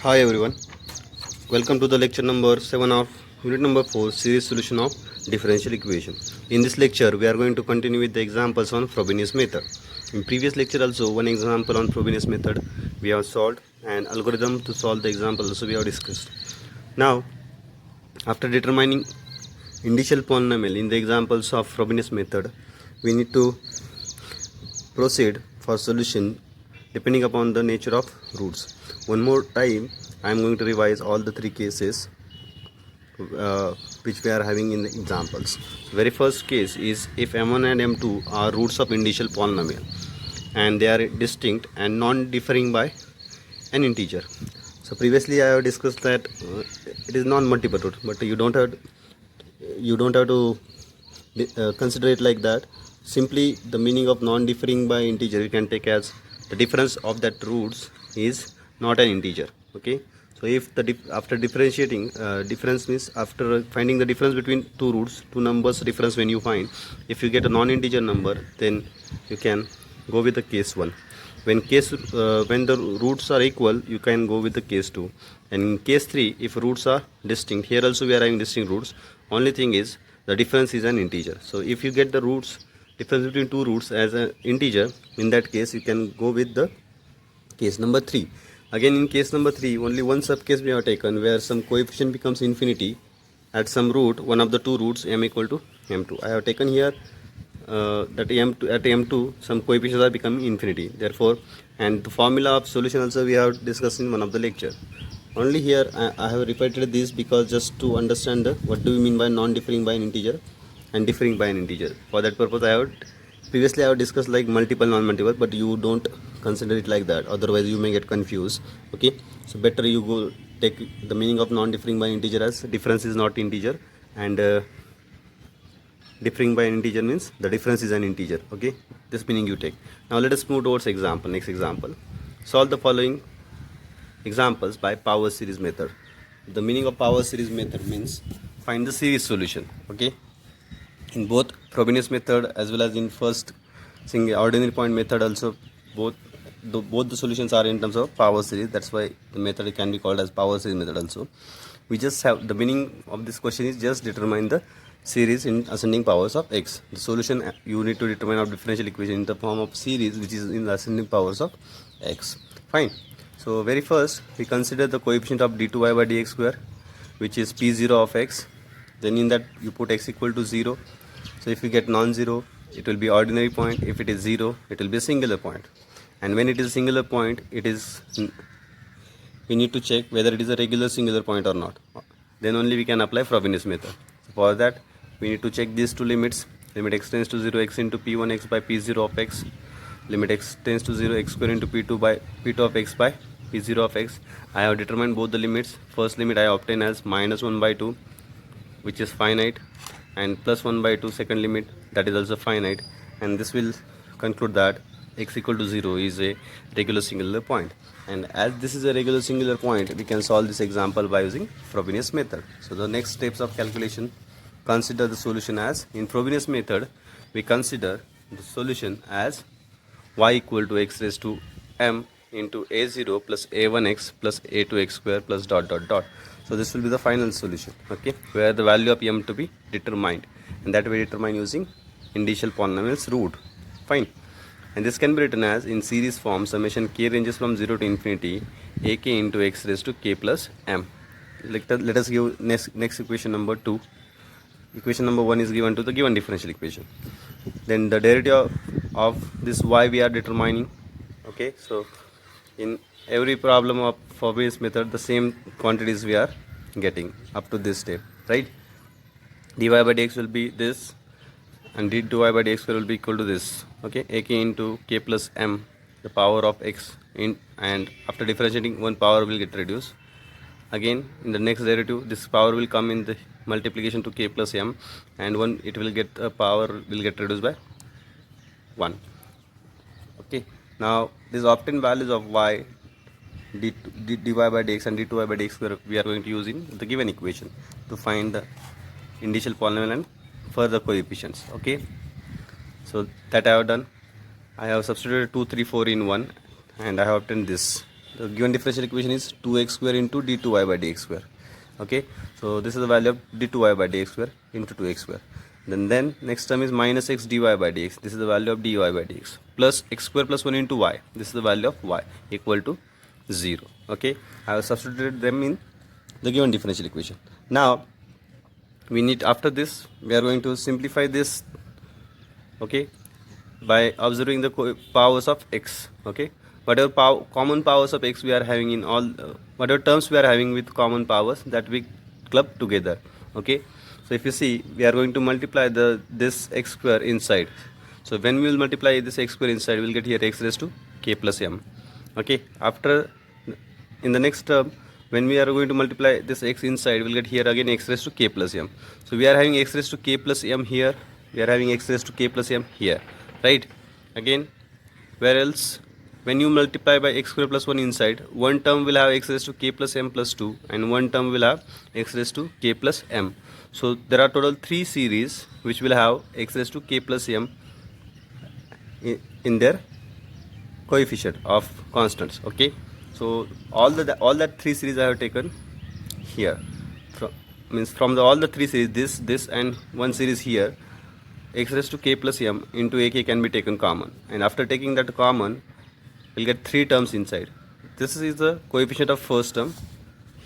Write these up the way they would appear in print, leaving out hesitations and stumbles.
Hi everyone, welcome to the lecture number 7 of unit number 4 series solution of differential equation. In this lecture we are going to continue with the examples on Frobenius method. In previous lecture also one example on Frobenius method we have solved, and algorithm to solve the example also we have discussed. Now after determining initial polynomial in the examples of Frobenius method, we need to proceed for solution depending upon the nature of roots. One more time I am going to revise all the three cases which we are having in the examples. Very first case is if m1 and m2 are roots of initial polynomial and they are distinct and non-differing by an integer. So previously I have discussed that it is non-multiple root, but you don't have to consider it like that. Simply the meaning of non-differing by integer you can take as the difference of that roots is not an integer. Okay, so if the after differentiating difference means after finding the difference between two roots, two numbers difference, when you find if you get a non-integer number, then you can go with the case 1. When the roots are equal, you can go with the case 2, and in case 3 if roots are distinct, here also we are having distinct roots, only thing is the difference is an integer. So if you get the roots difference between two roots as an integer, in that case you can go with the case number 3. Again in case number 3 only one sub case we have taken where some coefficient becomes infinity at some root, one of the two roots m equal to m2. I have taken here that m2 at m2 some coefficients are becoming infinity, therefore, and the formula of solution also we have discussed in one of the lecture. Only here I have repeated this because just to understand what do we mean by non-differing by an integer and differing by an integer. For that purpose I have previously discussed like multiple, non-multiple, but you don't consider it like that, otherwise you may get confused. Okay, so better you go take the meaning of non-differing by integer as difference is not integer, and differing by an integer means the difference is an integer. Okay, this meaning you take. Now let us move towards example. Next example, solve the following examples by power series method. The meaning of power series method means find the series solution. Okay, in both Frobenius method as well as in first single ordinary point method also, both the solutions are in terms of power series. That's why the method can be called as power series method also. We just have the meaning of this question is just determine the series in ascending powers of x. The solution you need to determine of differential equation in the form of series which is in the ascending powers of x. Fine. So very first we consider the coefficient of d2y by dx square, which is p0 of x. Then in that you put x equal to 0. So if you get non-zero, it will be ordinary point. If it is 0, it will be a singular point. And when it is a singular point, we need to check whether it is a regular singular point or not. Then only we can apply Frobenius method. So for that we need to check these two limits. Limit x tends to 0 x into p1x by p0 of x. Limit x tends to 0 x square into p2 of x by p0 of x. I have determined both the limits. First limit I obtain as minus 1 by 2, which is finite, and plus 1 by 2 second limit, that is also finite, and this will conclude that x equal to 0 is a regular singular point. And as this is a regular singular point, we can solve this example by using Frobenius method. So the next steps of calculation, consider the solution as, in Frobenius method we consider the solution as y equal to x raised to m into a0 plus a1x plus a2x square plus dot dot dot. So this will be the final solution. Okay, where the value of m to be determined, and that we determine using initial polynomials root. Fine. And this can be written as in series form summation k ranges from 0 to infinity ak into x raised to k plus m. Let us give next equation number 2. Equation number 1 is given to the given differential equation. Then the derivative of this y we are determining. Okay, so in every problem of Frobenius method, the same quantities we are getting up to this step, right? Dy by dx will be this, and d2y by dx will be equal to this. Okay, ak into k plus m, the power of x and after differentiating one power will get reduced. Again in the next derivative this power will come in the multiplication to k plus m, and one it will get a power will get reduced by 1. Okay, now these obtained values of y, dy by dx and d2y by dx we are going to use in the given equation to find the initial polynomial and further coefficients. Okay, so that I have done. I have substituted 2, 3, 4 in 1, and I have obtained this. the given differential equation is 2x square into d2y by dx square. Okay, so this is the value of d2y by dx square into 2x square. Then next term is minus x dy by dx. This is the value of dy by dx plus x square plus 1 into y. This is the value of y equal to 0. Okay, I have substituted them in the given differential equation. Now we need, after this we are going to simplify this, okay, by observing the powers of x. Okay, whatever common powers of x we are having in all whatever terms we are having with common powers, that we club together. Okay, so if you see, we are going to multiply this x square inside. So when we will multiply this x square inside, we will get here x raised to k plus m. Okay, after in the next term, when we are going to multiply this x inside, we will get here again x raised to k plus m. So we are having x raised to k plus m here, we are having x raised to k plus m here, right? Again, where else? When you multiply by x square plus 1 inside, one term will have x raised to k plus m plus 2 and one term will have x raised to k plus m. So there are total 3 series which will have x raised to k plus m in their coefficient of constants. Okay, so all that 3 series I have taken here. From all the 3 series, this and one series here, x raised to k plus m into ak can be taken common, and after taking that common, we'll get 3 terms inside. This is the coefficient of first term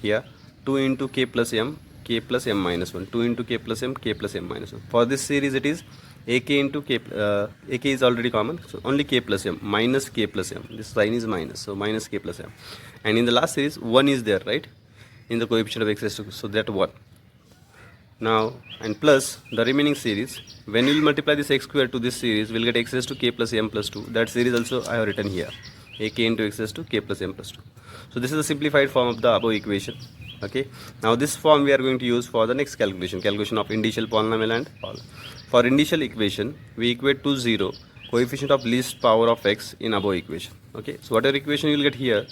here, 2 into k plus m minus 1, 2 into k plus m minus 1. For this series it is ak into k, ak is already common, so only k plus m minus k plus m. This sign is minus, so minus k plus m. And in the last series 1 is there, right, in the coefficient of x raised to, so that 1. Now, and plus the remaining series, when we will multiply this x square to this series, we will get x raised to k plus m plus 2. That series also I have written here, ak into x raised to k plus m plus 2. So this is a simplified form of the above equation. Okay, now this form we are going to use for the next calculation of indicial polynomial and all. For indicial equation, we equate to 0 coefficient of least power of x in above equation. Okay, so whatever equation you will get here,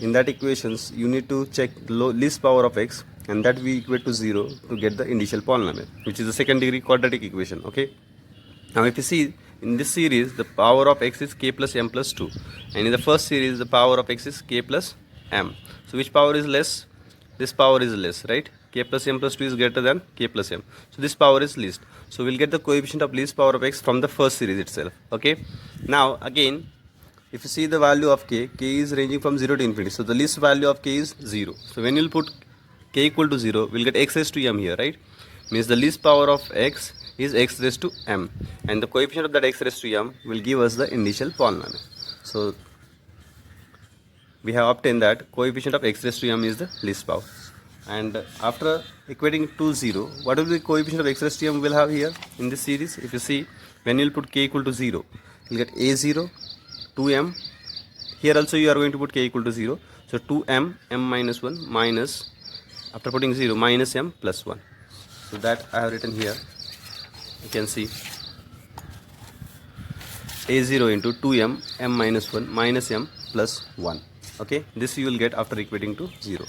in that equations you need to check least power of x, and that we equate to 0 to get the indicial polynomial, which is the second degree quadratic equation. Okay, now if you see, in this series the power of x is k plus m plus 2, and in the first series the power of x is k plus m. So which power is less? This power is less, right? K plus m plus 2 is greater than k plus m, so this power is least. So we'll get the coefficient of least power of x from the first series itself. Okay, now again, if you see the value of k is ranging from 0 to infinity, so the least value of k is 0. So when you'll put k equal to 0, we'll get x raised to m here, right? Means the least power of x is x raised to m, and the coefficient of that x raised to m will give us the initial polynomial. So we have obtained that coefficient of x raised to m is the least power. And after equating to 0, what will be the coefficient of x raised to m will have here in this series? If you see, when you will put k equal to 0, you will get a0 2m. Here also you are going to put k equal to 0, so 2m m minus 1 minus, after putting 0, minus m plus 1. So that I have written here. You can see a0 into 2m m minus 1 minus m plus 1. Okay, this you will get after equating to 0.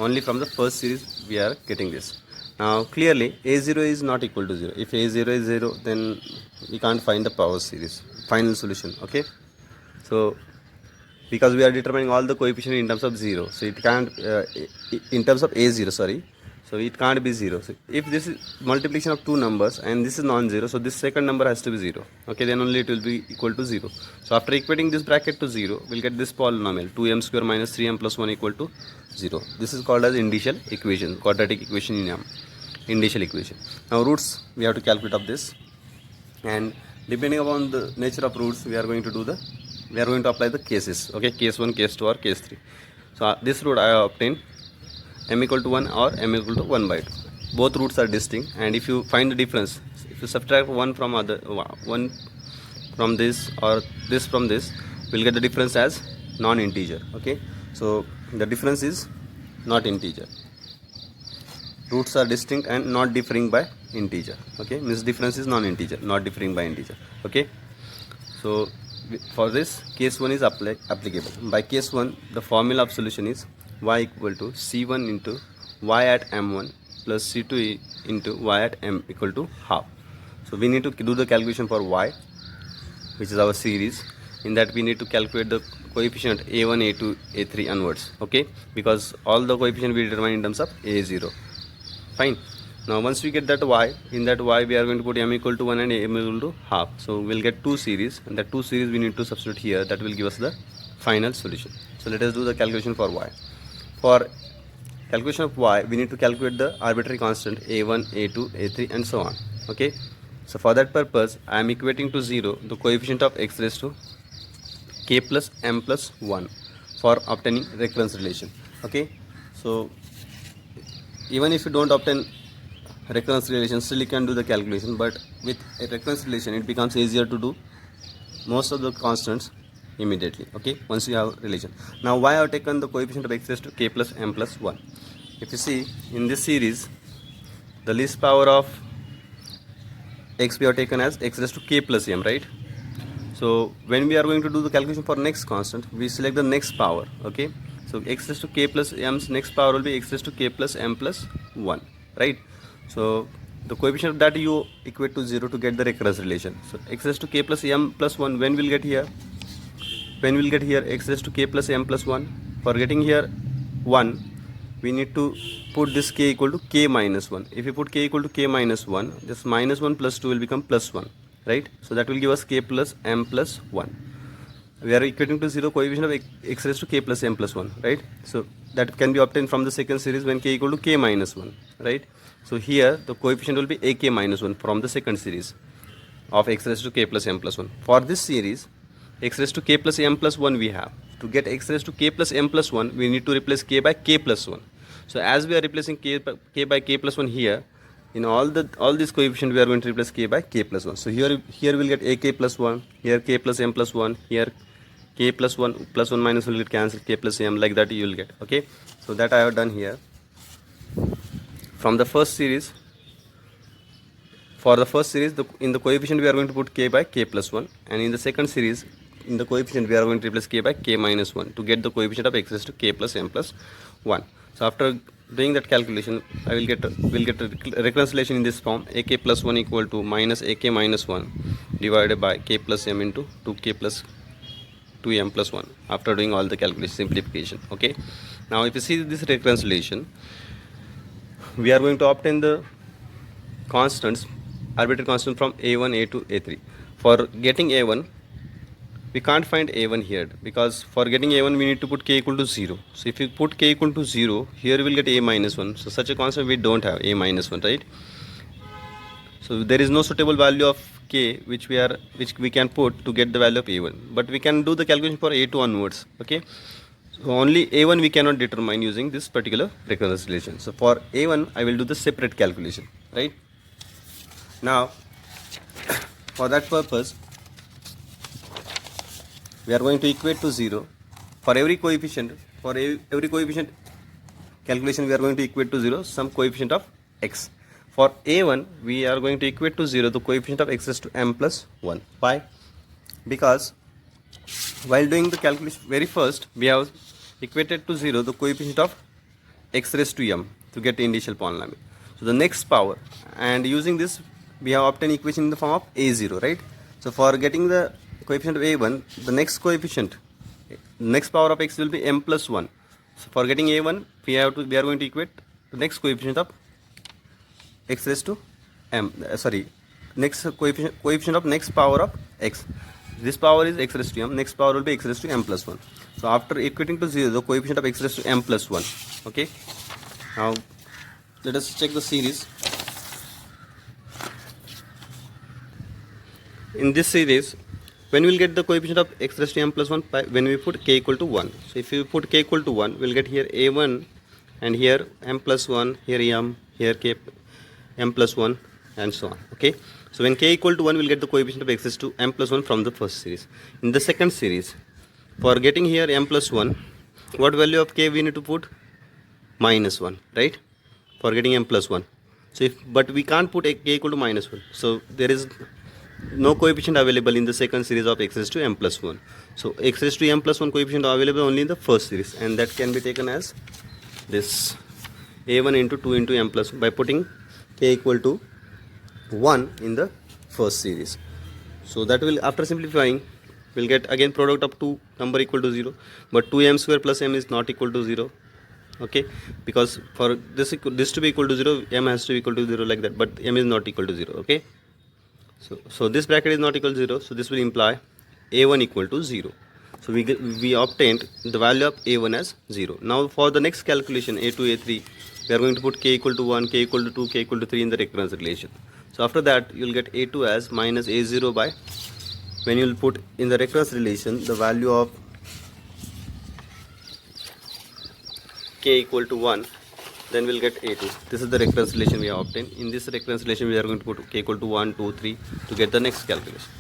Only from the first series we are getting this. Now clearly a0 is not equal to 0. If a0 is 0, then we can't find the power series final solution. Okay, so because we are determining all the coefficient in terms of 0, so it can't in terms of a0, sorry, so it can't be 0. So if this is multiplication of two numbers and this is non-zero, so this second number has to be 0. Okay, then only it will be equal to 0. So after equating this bracket to 0, we'll get this polynomial 2m square minus 3m plus 1 equal to 0. This is called as indicial equation, quadratic equation in indicial equation. Now roots we have to calculate of this, and depending upon the nature of roots, we are going to apply the cases. Okay, case 1, case 2 or case 3. So this root I have obtained m equal to 1 or m equal to 1 by 2. Both roots are distinct, and if you find the difference, if you subtract one from this or this from this, we'll get the difference as non-integer. Okay, so the difference is not integer. Roots are distinct and not differing by integer. Okay, means difference is non-integer, not differing by integer. Okay, so for this case 1 is applicable. By case 1, the formula of solution is y equal to c1 into y at m1 plus c2 into y at m equal to half. So we need to do the calculation for y, which is our series. In that we need to calculate the coefficient a1, a2, a3 onwards, okay, because all the coefficient we determine in terms of a0. Fine. Now once we get that y, in that y we are going to put m equal to 1 and m equal to half. So we'll get two series, and that two series we need to substitute here. That will give us the final solution. So let us do the calculation for y. For calculation of y, we need to calculate the arbitrary constant a1, a2, a3 and so on. Okay. So for that purpose, I am equating to 0 the coefficient of x raised to k plus m plus 1 for obtaining recurrence relation. Okay. So even if you don't obtain recurrence relation, still you can do the calculation, but with a recurrence relation it becomes easier to do most of the constants immediately. Okay, once you have relation. Now y I have taken the coefficient of x raised to k plus m plus 1. If you see in this series, the least power of x we have taken as x raised to k plus m, right? So when we are going to do the calculation for next constant, we select the next power. Okay, so x raised to k plus m's next power will be x raised to k plus m plus 1, right? So the coefficient of that you equate to 0 to get the recurrence relation. So x raised to k plus m plus 1, when we'll get here? When we'll get here x raised to k plus m plus 1, for getting here 1, we need to put this k equal to k minus 1. If you put k equal to k minus 1, this minus 1 plus 2 will become plus 1, right? So that will give us k plus m plus 1. We are equating to 0 coefficient of x raised to k plus m plus 1, right? So that can be obtained from the second series when k equal to k minus 1, right? So here the coefficient will be ak minus 1 from the second series of x raised to k plus m plus 1. For this series, x raised to k plus m plus 1 we have. To get x raised to k plus m plus 1, we need to replace k by k plus 1. So as we are replacing k by k plus 1 here, in all these coefficient we are going to replace k by k plus 1. So here we'll get ak plus 1, here k plus m plus 1, here k plus 1 minus will get cancelled, k plus m, like that you will get. Okay, so that I have done here. From the first series, for the first series, in the coefficient we are going to put k by k plus 1, and in the second series, in the coefficient we are going to replace k by k minus 1 to get the coefficient of x raised to k plus m plus 1. So after doing that calculation, we'll get a reconciliation in this form: ak plus 1 equal to minus ak minus 1 divided by k plus m into 2k plus 2m plus 1, after doing all the calculation simplification. Okay, now if you see this reconciliation, we are going to obtain the constants, arbitrary constant from a1, a2, a3. For getting a1, we can't find a1 here, because for getting a1 we need to put k equal to 0. So if you put k equal to 0, here we will get a minus 1. So such a constant we don't have, a minus 1, right? So there is no suitable value of k which we can put to get the value of a1, but we can do the calculation for a2 onwards. Okay, so only a1 we cannot determine using this particular recurrence relation. So for a1 I will do the separate calculation, right? Now for that purpose, we are going to equate to 0 for every coefficient. For every coefficient calculation, we are going to equate to 0 some coefficient of x. For a1, we are going to equate to 0 the coefficient of x raised to m plus 1. Why? Because while doing the calculation, very first we have equated to 0 the coefficient of x raised to m to get the initial polynomial. So the next power, and using this we have obtained equation in the form of a0, right? So for getting the coefficient of a1, the next coefficient, next power of x will be m plus 1. So for getting a1, we are going to equate the next coefficient of x raised to m, next coefficient of next power of x. This power is x raised to m, next power will be x raised to m plus 1. So after equating to 0 the coefficient of x raised to m plus 1. Okay, now let us check the series. In this series, when we will get the coefficient of x raised to m plus 1, when we put k equal to 1. So if you put k equal to 1, we will get here a1, and here m plus 1, here m, here k m plus 1, and so on. Okay, so when k equal to 1, we will get the coefficient of x raised to m plus 1 from the first series. In the second series, for getting here m plus 1, what value of k we need to put? Minus 1, right? For getting m plus 1. So but we can't put k equal to minus 1. So there is no coefficient available in the second series of x raised to m plus 1. So x raised to m plus 1 coefficient are available only in the first series, and that can be taken as this a1 into 2 into m plus 1 by putting k equal to 1 in the first series. So that will, after simplifying, we'll get again product of two number equal to 0, but 2m square plus m is not equal to 0. Okay, because for this to be equal to 0, m has to be equal to 0 like that, but m is not equal to 0. Okay, so this bracket is not equal to 0, so this will imply a1 equal to 0. So we obtained the value of a1 as 0. Now for the next calculation, a2, a3, we are going to put k equal to 1, k equal to 2, k equal to 3 in the recurrence relation. So after that, you will get a2 as minus a0 by, when you will put in the recurrence relation the value of k equal to 1, then we'll get a2. This is the recurrence relation we have obtained. In this recurrence relation, we are going to put k equal to 1, 2, 3 to get the next calculation,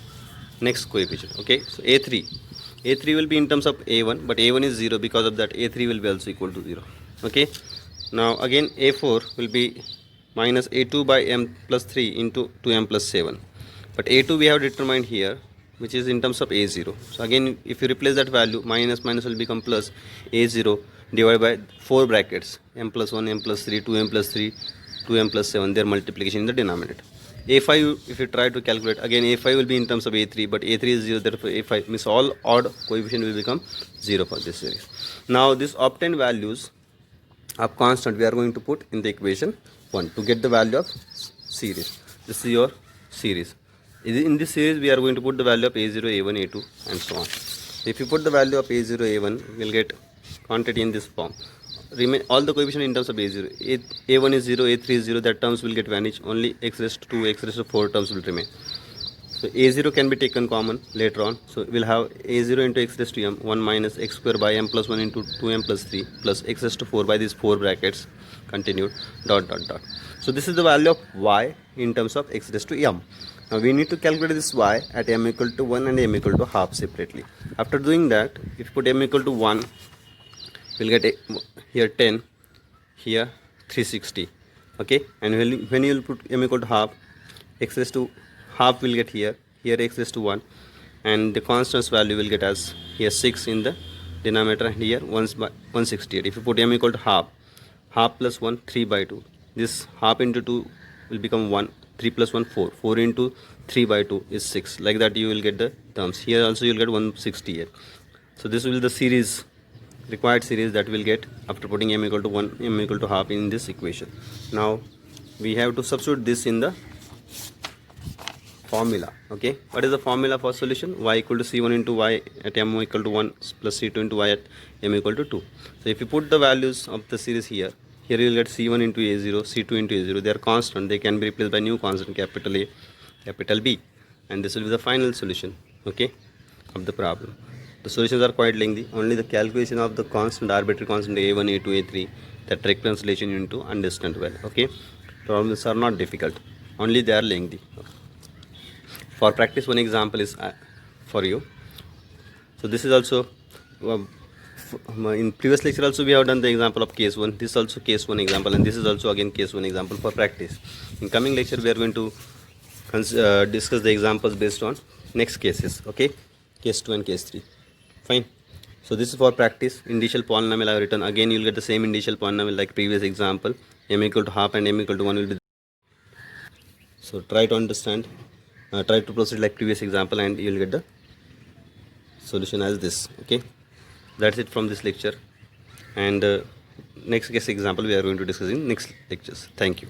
next coefficient. Okay, so a3 will be in terms of a1, but a1 is 0, because of that a3 will be also equal to 0. Okay, now again a4 will be minus a2 by m plus 3 into 2m plus 7, but a2 we have determined here, which is in terms of a0. So again, if you replace that value, minus will become plus a0 divided by 4 brackets, m plus 1, m plus 3, 2m plus 3, 2m plus 7, their multiplication in the denominator. a5, if you try to calculate, again a5 will be in terms of a3, but a3 is 0, therefore a5 means all odd coefficient will become 0 for this series. Now this obtained values of constant we are going to put in the equation 1 to get the value of series. This is your series. In this series we are going to put the value of a0, a1, a2 and so on. If you put the value of a0, a1, we will get quantity in this form. Remain all the coefficient in terms of a0. A1 is 0, a3 is 0, that terms will get vanished. Only x raised to 2, x raised to 4 terms will remain. So a0 can be taken common later on. So we'll have a0 into x raised to m, 1 minus x square by m plus 1 into 2m plus 3 plus x raised to 4 by these 4 brackets continued dot dot dot. So this is the value of y in terms of x raised to m. Now we need to calculate this y at m equal to 1 and m equal to half separately. After doing that, if you put m equal to 1, we'll get here 10, here 360. Okay, and when you will put m equal to half, x raised to half will get here x raised to 1, and the constants value will get as here 6 in the denominator and here 168. If you put m equal to half plus 1, 3 by 2, this half into 2 will become 1, 3 plus 1, 4 into 3 by 2 is 6, like that you will get the terms. Here also you will get 168. So this will be the series, required series that we'll get after putting m equal to 1, m equal to half in this equation. Now we have to substitute this in the formula. Okay, what is the formula for solution? Y equal to c1 into y at m equal to 1 plus c2 into y at m equal to 2. So if you put the values of the series here you will get c1 into a0, c2 into a0. They are constant, they can be replaced by new constant capital A, capital B, and this will be the final solution, okay, of the problem. The solutions are quite lengthy. Only the calculation of the constant, arbitrary constant a1, a2, a3, that reconciliation you need to understand well. Okay, problems are not difficult, only they are lengthy. For practice, one example is for you. So this is also in previous lecture also we have done the example of case 1. This is also case 1 example, and this is also again case 1 example for practice. In coming lecture we are going to discuss the examples based on next cases. Okay, case 2 and case 3. Fine. So this is for practice. Indicial polynomial I have written. Again you will get the same indicial polynomial like previous example. M equal to half and m equal to 1 will be. So try to understand, try to proceed like previous example, and you will get the solution as this. Okay, that's it from this lecture, and next case example we are going to discuss in next lectures. Thank you.